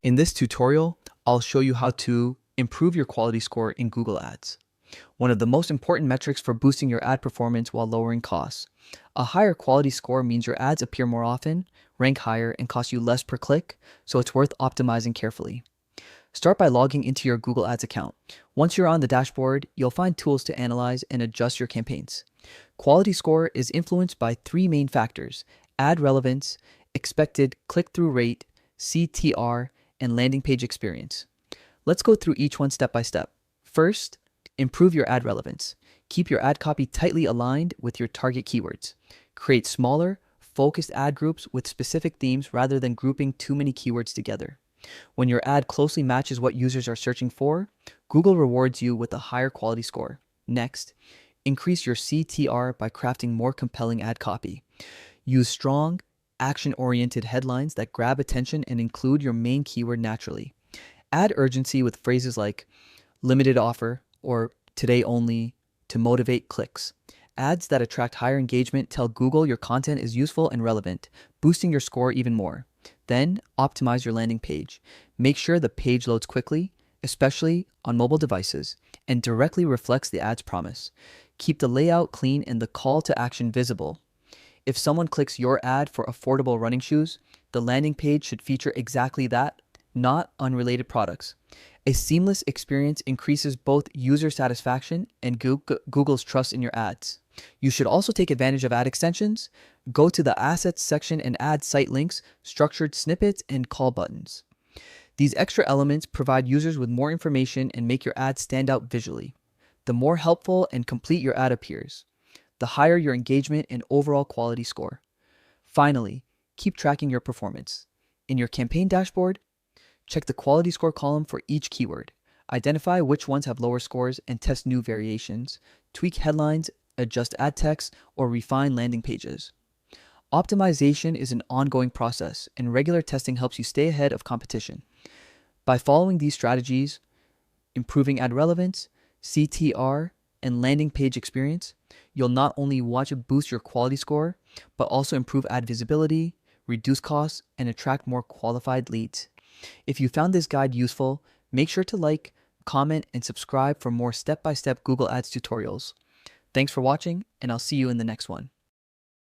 In this tutorial, I'll show you how to improve your quality score in Google Ads. One of the most important metrics for boosting your ad performance while lowering costs. A higher quality score means your ads appear more often, rank higher, and cost you less per click, so it's worth optimizing carefully. Start by logging into your Google Ads account. Once you're on the dashboard, you'll find tools to analyze and adjust your campaigns. Quality score is influenced by three main factors: ad relevance, expected click-through rate, CTR, and landing page experience. Let's go through each one step by step. First, improve your ad relevance. Keep your ad copy tightly aligned with your target keywords. Create smaller, focused ad groups with specific themes rather than grouping too many keywords together. When your ad closely matches what users are searching for, Google rewards you with a higher quality score. Next, increase your CTR by crafting more compelling ad copy. Use strong, action-oriented headlines that grab attention and include your main keyword naturally. Add urgency with phrases like limited offer or today only to motivate clicks. Ads that attract higher engagement tell Google your content is useful and relevant, boosting your score even more. Then, optimize your landing page. Make sure the page loads quickly, especially on mobile devices, and directly reflects the ad's promise. Keep the layout clean and the call to action visible. If someone clicks your ad for affordable running shoes, the landing page should feature exactly that, not unrelated products. A seamless experience increases both user satisfaction and Google's trust in your ads. You should also take advantage of ad extensions. Go to the Assets section and add site links, structured snippets, and call buttons. These extra elements provide users with more information and make your ad stand out visually. The more helpful and complete your ad appears, the higher your engagement and overall quality score. Finally, keep tracking your performance. In your campaign dashboard, check the quality score column for each keyword. Identify which ones have lower scores and test new variations. Tweak headlines, adjust ad text, or refine landing pages. Optimization is an ongoing process, and regular testing helps you stay ahead of competition. By following these strategies, improving ad relevance, CTR, and landing page experience, you'll not only watch it boost your quality score, but also improve ad visibility, reduce costs, and attract more qualified leads. If you found this guide useful, make sure to like, comment, and subscribe for more step-by-step Google Ads tutorials. Thanks for watching, and I'll see you in the next one.